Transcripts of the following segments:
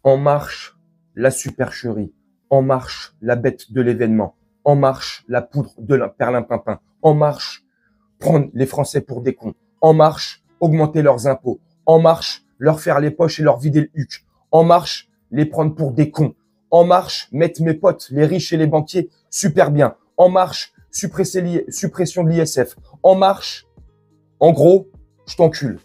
En marche, la supercherie. En marche, la bête de l'événement. En marche, la poudre de perlimpinpin. En marche, prendre les Français pour des cons. En marche, augmenter leurs impôts. En marche, leur faire les poches et leur vider le huc. En marche, les prendre pour des cons. En marche, mettre mes potes, les riches et les banquiers, super bien. En marche, suppression de l'ISF. En marche, en gros, je t'encule.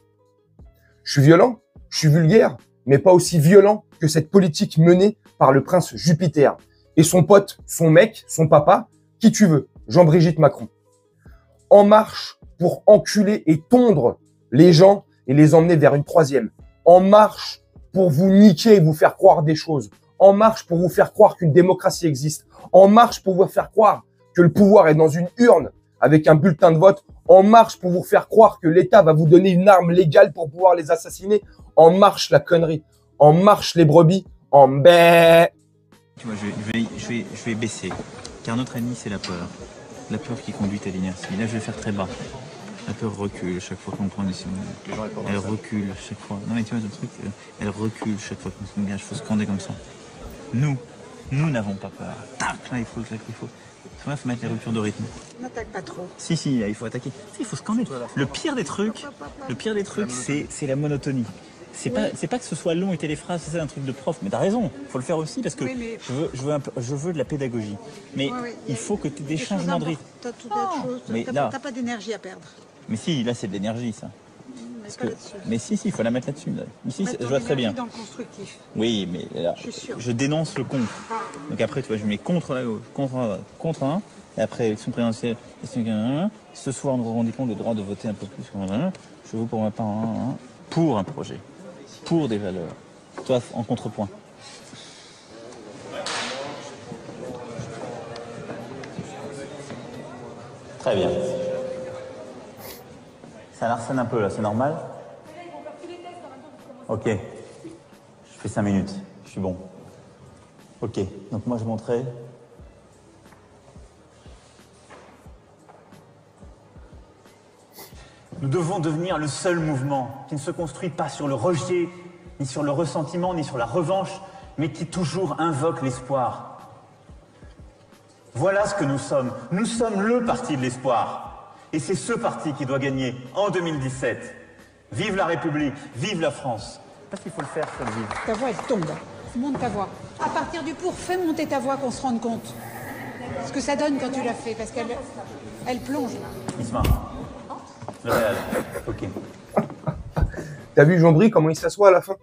Je suis violent, je suis vulgaire, mais pas aussi violent que cette politique menée par le prince Jupiter et son pote, son mec, son papa, qui tu veux, Jean-Brigitte Macron. En marche pour enculer et tondre les gens et les emmener vers une troisième. En marche pour vous niquer et vous faire croire des choses. En marche pour vous faire croire qu'une démocratie existe. En marche pour vous faire croire que le pouvoir est dans une urne avec un bulletin de vote. En marche pour vous faire croire que l'État va vous donner une arme légale pour pouvoir les assassiner. En marche la connerie. En marche les brebis. En bé. Tu vois, je vais baisser. Car notre ennemi, c'est la peur. La peur qui conduit à l'inertie. Là, je vais faire très bas. La peur recule chaque fois qu'on prend une décision. Elle recule chaque fois. Non mais tu vois, le truc, elle recule chaque fois qu'on se engage. Il faut se scander comme ça. Nous n'avons pas peur. Tac, là, il faut mettre les ruptures de rythme. N'attaque pas trop. Si, là, il faut attaquer. Si, il faut scander. Le pire des trucs, c'est la monotonie. C'est pas que ce soit long et téléphrases, c'est ça un truc de prof, mais t'as raison, faut le faire aussi parce que Oui, je veux de la pédagogie. Mais il faut que tu aies des changements de rythme. T'as tout autre chose. Mais là, T'as pas d'énergie à perdre. mais si, là c'est de l'énergie ça. Parce que, Mais si, il faut la mettre là-dessus. Là. Ici, je vois très bien. dans le constructif. Oui, mais là, je dénonce le contre. Donc après, tu vois, je mets contre la gauche, contre un. Et après, élection présidentielle, ce soir, nous revendiquons le droit de voter un peu plus. Je veux pour ma part pour un projet, pour des valeurs. Toi, en contrepoint. Très bien. Ça l'arsène un peu là, c'est normal? Ok. Je fais 5 minutes, je suis bon. Ok, donc moi je montrais. Nous devons devenir le seul mouvement qui ne se construit pas sur le rejet, ni sur le ressentiment, ni sur la revanche, mais qui toujours invoque l'espoir. Voilà ce que nous sommes. Nous sommes le parti de l'espoir. Et c'est ce parti qui doit gagner en 2017. Vive la République, vive la France. Parce qu'il faut le faire, faut le vivre. Ta voix, elle tombe. Monte ta voix. À partir du pour, fais monter ta voix qu'on se rende compte. Ce que ça donne quand tu la fais, parce qu'elle plonge. Isma. Le réel. Ok. T'as vu Jean-Bry comment il s'assoit à la fin?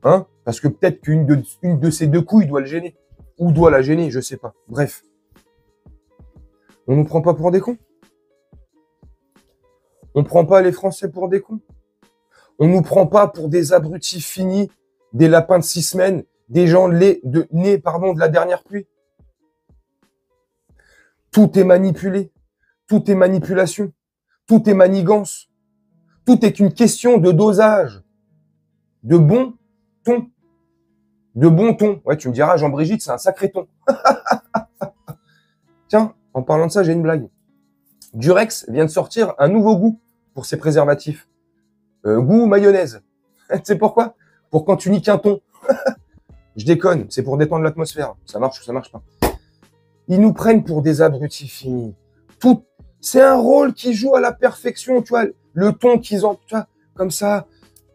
Hein? Parce que peut-être qu'une de ces deux couilles doit le gêner. Ou doit la gêner, je sais pas. Bref. On nous prend pas pour des cons? On prend pas les Français pour des cons? On nous prend pas pour des abrutis finis, des lapins de 6 semaines, des gens nés de la dernière pluie? Tout est manipulé. Tout est manipulation. Tout est manigance. Tout est une question de dosage. De bon ton. De bon ton. Ouais, tu me diras, Jean-Brigitte, c'est un sacré ton. Tiens, en parlant de ça, j'ai une blague. Durex vient de sortir un nouveau goût pour ses préservatifs. Goût mayonnaise. Tu sais pourquoi? Pour quand tu niques un ton. Je déconne, c'est pour détendre l'atmosphère. Ça marche ou ça marche pas. Ils nous prennent pour des abrutis finis. Tout, c'est un rôle qui joue à la perfection, tu vois. Le ton qu'ils ont, tu vois, comme ça.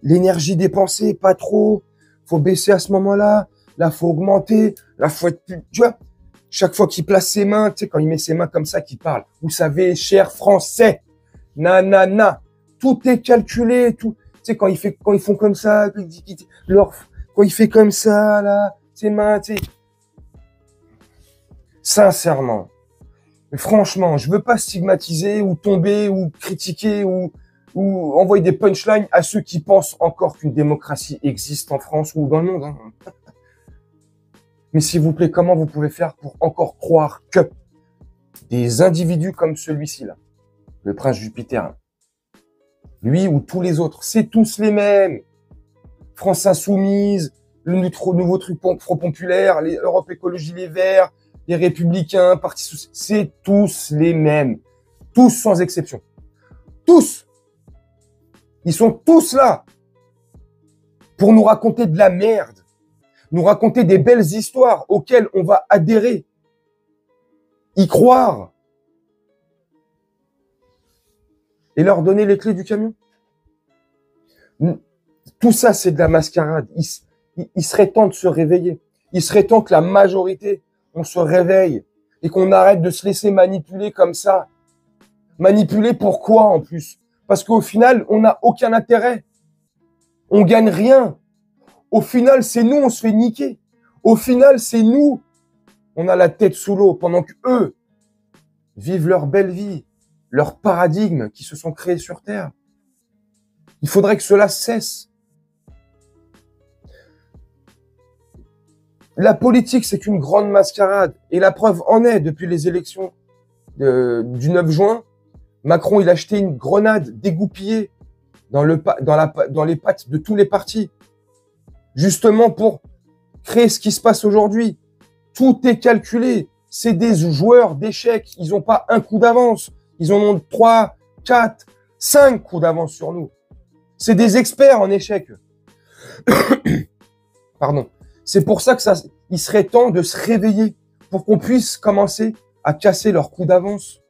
L'énergie dépensée, pas trop. Faut baisser à ce moment-là. Là, faut augmenter. Là, faut être plus, tu vois. Chaque fois qu'il place ses mains, tu sais, quand il met ses mains comme ça, qu'il parle. Vous savez, cher Français, nanana, tout est calculé, tout. Tu sais, quand ils font comme ça, quand il fait comme ça, là, ses mains, tu sais. Sincèrement. Mais franchement, je veux pas stigmatiser ou tomber ou critiquer ou envoyer des punchlines à ceux qui pensent encore qu'une démocratie existe en France ou dans le monde. Hein. Mais s'il vous plaît, comment vous pouvez faire pour encore croire que des individus comme celui-ci là, le prince Jupiter, lui ou tous les autres, c'est tous les mêmes. France Insoumise, le nouveau truc Front Populaire, les Europe Écologie Les Verts, les Républicains, Parti Socialiste, c'est tous les mêmes. Tous sans exception. Tous. Ils sont tous là pour nous raconter de la merde. nous raconter des belles histoires auxquelles on va adhérer, y croire, et leur donner les clés du camion. Tout ça, c'est de la mascarade. Il serait temps de se réveiller. Il serait temps que la majorité, on se réveille et qu'on arrête de se laisser manipuler comme ça. Manipuler pourquoi en plus? Parce qu'au final, on n'a aucun intérêt. On gagne rien. Au final, c'est nous, on se fait niquer. Au final, c'est nous, on a la tête sous l'eau pendant que eux vivent leur belle vie, leur paradigme qui se sont créés sur Terre. Il faudrait que cela cesse. La politique, c'est une grande mascarade. Et la preuve en est, depuis les élections du 9 juin, Macron, il a acheté une grenade dégoupillée dans les pattes de tous les partis. Justement pour créer ce qui se passe aujourd'hui. Tout est calculé. C'est des joueurs d'échecs. Ils n'ont pas un coup d'avance. Ils en ont 3, 4, 5 coups d'avance sur nous. C'est des experts en échecs. Pardon. C'est pour ça que il serait temps de se réveiller pour qu'on puisse commencer à casser leurs coups d'avance.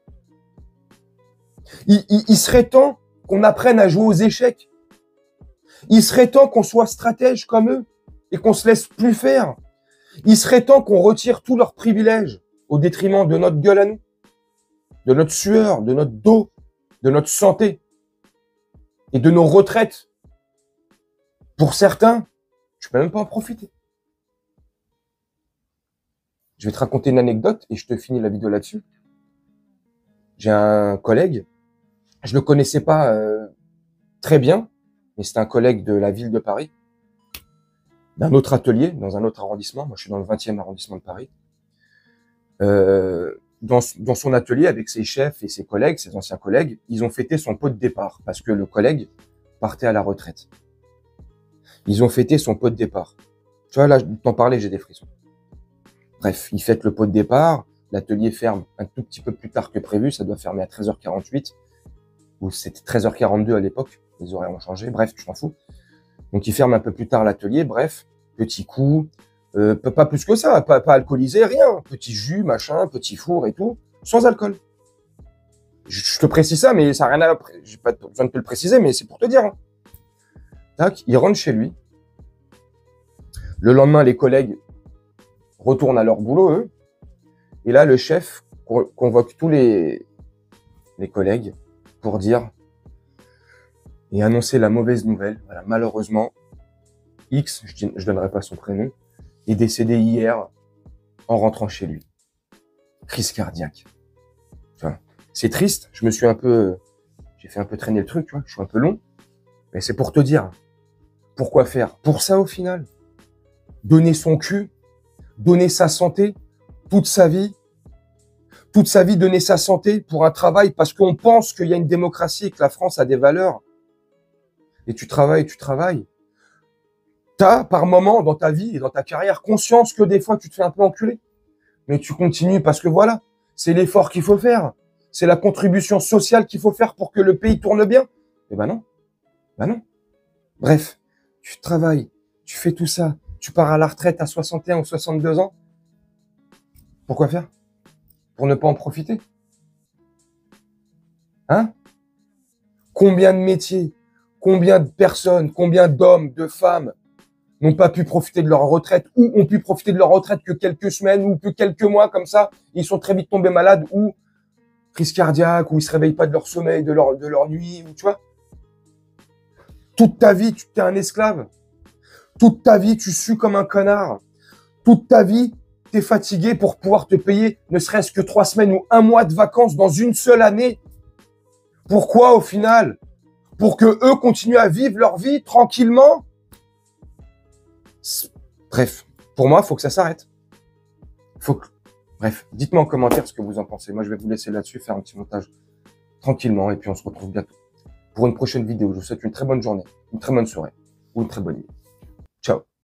Il serait temps qu'on apprenne à jouer aux échecs. Il serait temps qu'on soit stratège comme eux et qu'on se laisse plus faire. Il serait temps qu'on retire tous leurs privilèges au détriment de notre gueule à nous, de notre sueur, de notre dos, de notre santé et de nos retraites. Pour certains, tu peux même pas en profiter. Je vais te raconter une anecdote et je te finis la vidéo là-dessus. J'ai un collègue, je le connaissais pas très bien, mais c'est un collègue de la ville de Paris, d'un autre atelier, dans un autre arrondissement. Moi, je suis dans le 20e arrondissement de Paris. Dans son atelier, avec ses chefs et ses collègues, ses anciens collègues, ils ont fêté son pot de départ parce que le collègue partait à la retraite. Ils ont fêté son pot de départ. Tu vois, là, t'en parlais, j'ai des frissons. Bref, ils fêtent le pot de départ. L'atelier ferme un tout petit peu plus tard que prévu. Ça doit fermer à 13h48. Ou c'était 13h42 à l'époque. Les horaires ont changé. Bref, tu t'en fous. Donc, ils ferment un peu plus tard l'atelier. Bref, petit coup. Pas plus que ça. Pas alcoolisé, rien. Petit jus, machin, petit four et tout. Sans alcool. Je te précise ça, mais ça n'a rien à... J'ai pas besoin de te le préciser, mais c'est pour te dire. Hein. Tac, il rentre chez lui. Le lendemain, les collègues retournent à leur boulot, eux. Et là, le chef convoque tous les collègues pour dire et annoncer la mauvaise nouvelle. Voilà, malheureusement, X, je donnerai pas son prénom, est décédé hier en rentrant chez lui. Crise cardiaque. Enfin, c'est triste. Je me suis j'ai fait un peu traîner le truc, tu vois. Je suis un peu long. Mais c'est pour te dire. Pourquoi faire? Pour ça, au final. Donner son cul, donner sa santé, toute sa vie, donner sa santé pour un travail parce qu'on pense qu'il y a une démocratie et que la France a des valeurs. Et tu travailles. T'as, par moment, dans ta vie et dans ta carrière, conscience que des fois, tu te fais un peu enculer. Mais tu continues parce que voilà, c'est l'effort qu'il faut faire. C'est la contribution sociale qu'il faut faire pour que le pays tourne bien. Eh ben non. Bref, tu travailles, tu fais tout ça, tu pars à la retraite à 61 ou 62 ans. Pourquoi faire? Pour ne pas en profiter? Hein? Combien de métiers, combien de personnes, combien d'hommes, de femmes n'ont pas pu profiter de leur retraite ou ont pu profiter de leur retraite que quelques semaines ou que quelques mois comme ça, ils sont très vite tombés malades ou crise cardiaque ou ils se réveillent pas de leur sommeil, de leur nuit, ou tu vois. Toute ta vie, tu es un esclave. Toute ta vie, tu sues comme un connard. Toute ta vie, tu es fatigué pour pouvoir te payer ne serait-ce que 3 semaines ou 1 mois de vacances dans une seule année. Pourquoi au final? Pour que eux continuent à vivre leur vie tranquillement? Bref, pour moi, il faut que ça s'arrête. Bref, dites-moi en commentaire ce que vous en pensez. Moi, je vais vous laisser là-dessus, faire un petit montage tranquillement et puis on se retrouve bientôt pour une prochaine vidéo. Je vous souhaite une très bonne journée, une très bonne soirée ou une très bonne nuit.